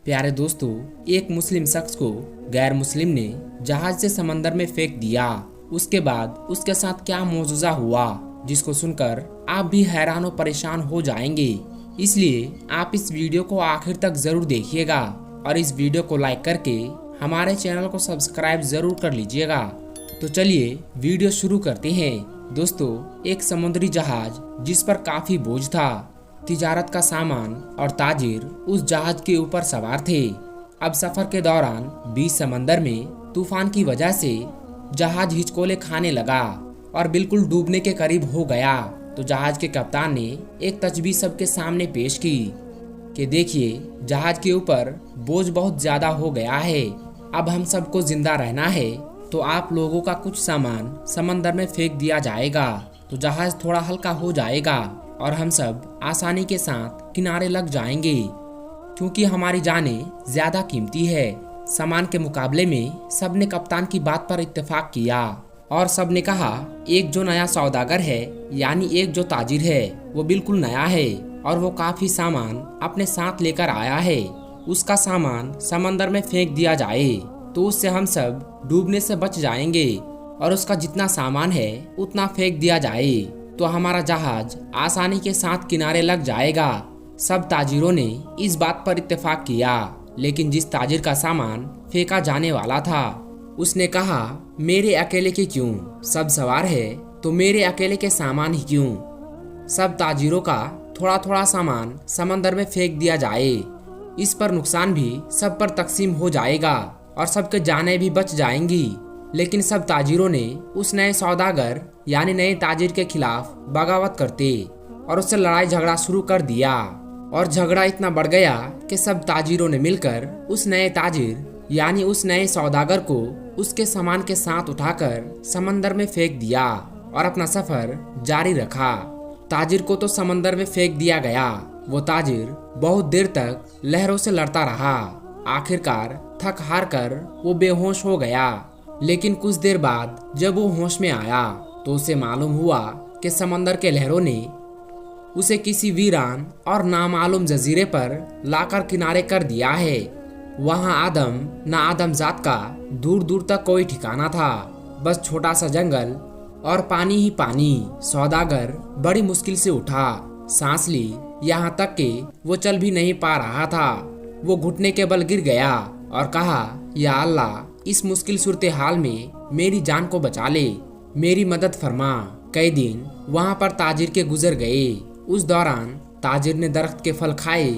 प्यारे दोस्तों, एक मुस्लिम शख्स को गैर मुस्लिम ने जहाज से समंदर में फेंक दिया। उसके बाद उसके साथ क्या मौजूजा हुआ, जिसको सुनकर आप भी हैरान और परेशान हो जाएंगे। इसलिए आप इस वीडियो को आखिर तक जरूर देखिएगा और इस वीडियो को लाइक करके हमारे चैनल को सब्सक्राइब जरूर कर लीजिएगा। तो चलिए वीडियो शुरू करते हैं। दोस्तों, एक समुद्री जहाज जिस पर काफी बोझ था, तिजारत का सामान और ताजिर उस जहाज के ऊपर सवार थे। अब सफर के दौरान बीच समंदर में तूफान की वजह से जहाज हिचकोले खाने लगा और बिल्कुल डूबने के करीब हो गया। तो जहाज के कप्तान ने एक तजवीज सबके सामने पेश की कि देखिए, जहाज के ऊपर बोझ बहुत ज्यादा हो गया है। अब हम सबको जिंदा रहना है तो आप लोगों का कुछ सामान समंदर में फेंक दिया जाएगा, तो जहाज थोड़ा हल्का हो जाएगा और हम सब आसानी के साथ किनारे लग जाएंगे, क्योंकि हमारी जानें ज्यादा कीमती है। सामान के मुकाबले में सबने कप्तान की बात पर इत्तेफाक किया और सबने कहा, एक जो नया सौदागर है यानी एक जो ताजिर है वो बिल्कुल नया है और वो काफी सामान अपने साथ लेकर आया है। उसका सामान समंदर में फेंक दिया जाए तो उससे हम सब डूबने से बच जाएंगे, और उसका जितना सामान है उतना फेंक दिया जाए तो हमारा जहाज आसानी के साथ किनारे लग जाएगा। सब ताजिरों ने इस बात पर इत्तेफाक किया, लेकिन जिस ताजिर का सामान फेंका जाने वाला था उसने कहा, मेरे अकेले के क्यों, सब सवार है तो मेरे अकेले के सामान ही क्यों। सब ताजिरों का थोड़ा थोड़ा सामान समंदर में फेंक दिया जाए, इस पर नुकसान भी सब पर तकसीम हो जाएगा और सबके जानें भी बच जाएंगी। लेकिन सब ताजिरों ने उस नए सौदागर यानी नए ताजिर के खिलाफ बगावत करते और उससे लड़ाई झगड़ा शुरू कर दिया, और झगड़ा इतना बढ़ गया कि सब ताजिरों ने मिलकर उस नए ताजिर यानी उस नए सौदागर को उसके सामान के साथ उठाकर समंदर में फेंक दिया और अपना सफर जारी रखा। ताजिर को तो समंदर में फेंक दिया गया। वो ताजिर बहुत देर तक लहरों से लड़ता रहा। आखिरकार थक हार कर वो बेहोश हो गया। लेकिन कुछ देर बाद जब वो होश में आया तो उसे मालूम हुआ कि समंदर के लहरों ने उसे किसी वीरान और नामालूम जजीरे पर लाकर किनारे कर दिया है। वहाँ आदम ना आदम जात का दूर दूर तक कोई ठिकाना था, बस छोटा सा जंगल और पानी ही पानी। सौदागर बड़ी मुश्किल से उठा, सांस ली, यहाँ तक कि वो चल भी नहीं पा रहा था। वो घुटने के बल गिर गया और कहा, या अल्लाह, इस मुश्किल सूरत हाल में मेरी जान को बचा ले, मेरी मदद फरमा। कई दिन वहाँ पर ताजिर के गुजर गए। उस दौरान ताजिर ने दरख्त के फल खाए,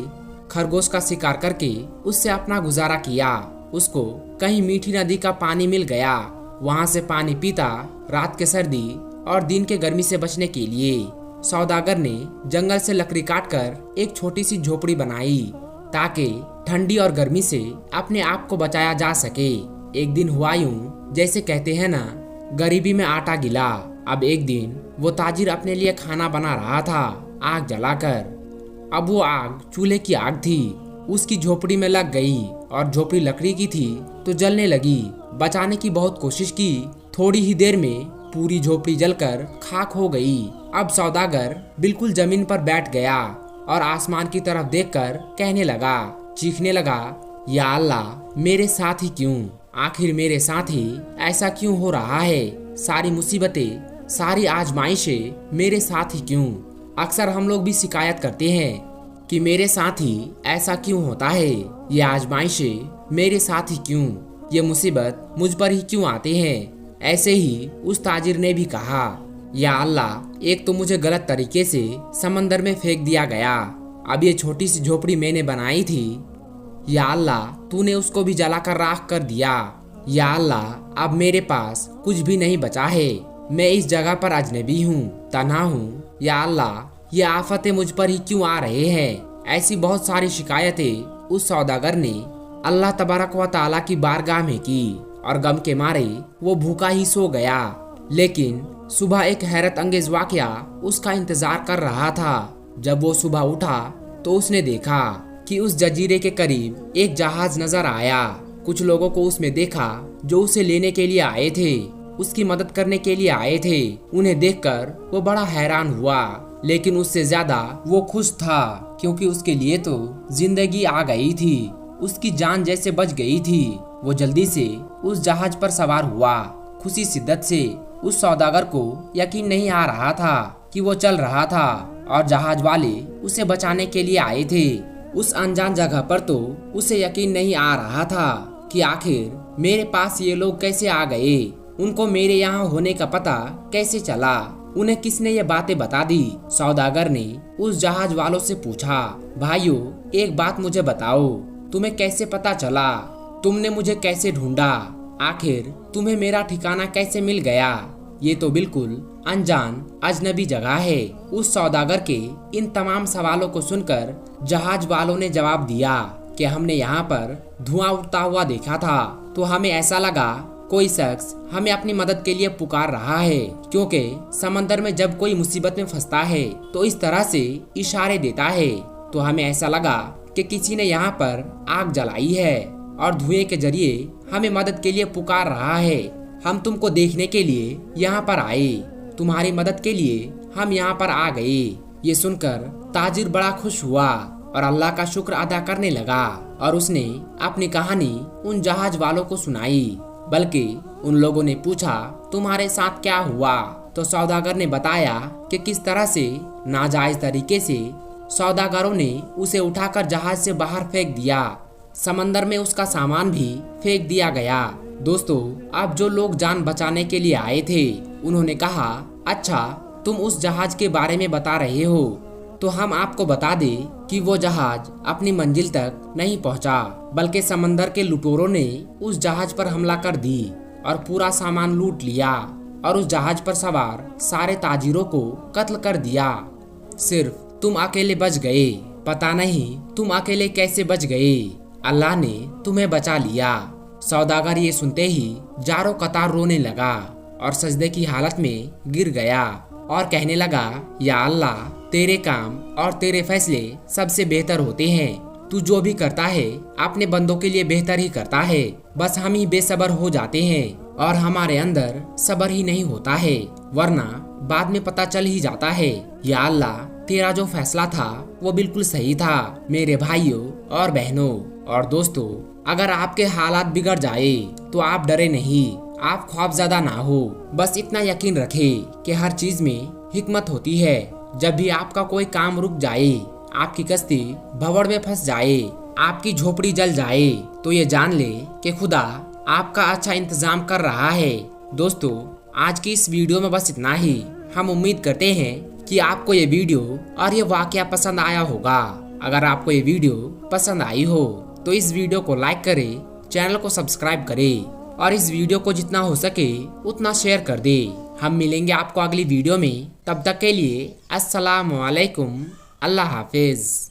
खरगोश का शिकार करके उससे अपना गुजारा किया। उसको कहीं मीठी नदी का पानी मिल गया, वहाँ से पानी पीता रात के सर्दी और दिन के गर्मी से बचने के लिए। सौदागर ने जंगल से लकड़ी काटकर एक छोटी सी झोपड़ी बनाई ताकि ठंडी और गर्मी से अपने आप को बचाया जा सके। एक दिन हुआ यूं जैसे कहते हैं ना, गरीबी में आटा गिला। अब एक दिन वो ताजिर अपने लिए खाना बना रहा था आग जलाकर। अब वो आग चूल्हे की आग थी, उसकी झोपड़ी में लग गई और झोपड़ी लकड़ी की थी तो जलने लगी। बचाने की बहुत कोशिश की, थोड़ी ही देर में पूरी झोपड़ी जलकर खाक हो गई। अब सौदागर बिल्कुल जमीन पर बैठ गया और आसमान की तरफ देखकर कहने लगा, चीखने लगा, या अल्लाह, मेरे साथ ही क्यों, आखिर मेरे साथ ही ऐसा क्यों हो रहा है। सारी मुसीबतें, सारी आजमाइशें मेरे साथ ही क्यों। अक्सर हम लोग भी शिकायत करते हैं कि मेरे साथ ही ऐसा क्यों होता है, ये आजमाइशें मेरे साथ ही क्यों, ये मुसीबत मुझ पर ही क्यों आते हैं। ऐसे ही उस ताजिर ने भी कहा, या अल्लाह, एक तो मुझे गलत तरीके से समंदर में फेंक दिया गया, अब ये छोटी सी झोपड़ी मैंने बनाई थी, या अल्लाह, तूने उसको भी जलाकर राख कर दिया। या अल्लाह, अब मेरे पास कुछ भी नहीं बचा है, मैं इस जगह पर अजनबी हूँ, तन्हा हूँ। या अल्लाह, ये आफतें मुझ पर ही क्यों आ रहे हैं। ऐसी बहुत सारी शिकायतें उस सौदागर ने अल्लाह तबारक व तआला की बारगाह में की और गम के मारे वो भूखा ही सो गया। लेकिन सुबह एक हैरत अंगेज वाकया उसका इंतजार कर रहा था। जब वो सुबह उठा तो उसने देखा कि उस जजीरे के करीब एक जहाज नजर आया। कुछ लोगों को उसमें देखा जो उसे लेने के लिए आए थे। उसकी मदद करने के लिए आए थे। उन्हें देखकर वो बड़ा हैरान हुआ, लेकिन उससे ज्यादा वो खुश था क्योंकि उसके लिए तो जिंदगी आ गई थी। उसकी जान जैसे बच गई थी। वो जल्दी से उस जहाज पर सवार हुआ। खुशी शिद्दत से उस सौदागर को यकीन नहीं आ रहा था कि वो चल रहा था और जहाज वाले उसे बचाने के लिए आए थे। उस अनजान जगह पर तो उसे यकीन नहीं आ रहा था कि आखिर मेरे पास ये लोग कैसे आ गए, उनको मेरे यहाँ होने का पता कैसे चला, उन्हें किसने ये बातें बता दी। सौदागर ने उस जहाज वालों से पूछा, भाइयों एक बात मुझे बताओ, तुम्हें कैसे पता चला, तुमने मुझे कैसे ढूंढा, आखिर तुम्हें मेरा ठिकाना कैसे मिल गया। ये तो बिल्कुल अनजान अजनबी जगह है। उस सौदागर के इन तमाम सवालों को सुनकर जहाज वालों ने जवाब दिया कि हमने यहाँ पर धुआं उठता हुआ देखा था, तो हमें ऐसा लगा कोई शख्स हमें अपनी मदद के लिए पुकार रहा है, क्योंकि समंदर में जब कोई मुसीबत में फंसता है तो इस तरह से इशारे देता है। तो हमें ऐसा लगा कि किसी ने यहाँ पर आग जलाई है और धुएं के जरिए हमें मदद के लिए पुकार रहा है। हम तुमको देखने के लिए यहाँ पर आए, तुम्हारी मदद के लिए हम यहाँ पर आ गए। ये सुनकर ताजिर बड़ा खुश हुआ और अल्लाह का शुक्र अदा करने लगा और उसने अपनी कहानी उन जहाज वालों को सुनाई। बल्कि उन लोगों ने पूछा, तुम्हारे साथ क्या हुआ? तो सौदागर ने बताया कि किस तरह से नाजायज तरीके से सौदागरों ने उसे उठाकर जहाज से बाहर फेंक दिया। समंदर में उसका सामान भी फेंक दिया गया। दोस्तों, अब जो लोग जान बचाने के लिए आए थे उन्होंने कहा, अच्छा तुम उस जहाज के बारे में बता रहे हो, तो हम आपको बता दें कि वो जहाज अपनी मंजिल तक नहीं पहुंचा, बल्कि समंदर के लुटेरों ने उस जहाज पर हमला कर दी और पूरा सामान लूट लिया और उस जहाज पर सवार सारे ताजिरों को कत्ल कर दिया। सिर्फ तुम अकेले बच गए। पता नहीं तुम अकेले कैसे बच गए, अल्लाह ने तुम्हें बचा लिया। सौदागर ये सुनते ही जारो कतार रोने लगा और सजदे की हालत में गिर गया और कहने लगा, या अल्लाह, तेरे काम और तेरे फैसले सबसे बेहतर होते हैं। तू जो भी करता है अपने बंदों के लिए बेहतर ही करता है। बस हम ही बेसब्र हो जाते हैं और हमारे अंदर सब्र ही नहीं होता है, वरना बाद में पता चल ही जाता है। या अल्लाह, तेरा जो फैसला था वो बिल्कुल सही था। मेरे भाइयों और बहनों और दोस्तों, अगर आपके हालात बिगड़ जाए तो आप डरे नहीं, आप खौफज़दा ना हो। बस इतना यकीन रखें कि हर चीज में हिकमत होती है। जब भी आपका कोई काम रुक जाए, आपकी कश्ती भंवर में फंस जाए, आपकी झोपड़ी जल जाए, तो ये जान ले कि खुदा आपका अच्छा इंतजाम कर रहा है। दोस्तों, आज की इस वीडियो में बस इतना ही। हम उम्मीद करते हैं कि आपको ये वीडियो और ये वाकया पसंद आया होगा। अगर आपको ये वीडियो पसंद आई हो तो इस वीडियो को लाइक करें, चैनल को सब्सक्राइब करें और इस वीडियो को जितना हो सके उतना शेयर कर दे। हम मिलेंगे आपको अगली वीडियो में। तब तक के लिए अस्सलाम वालेकुम, अल्लाह हाफिज।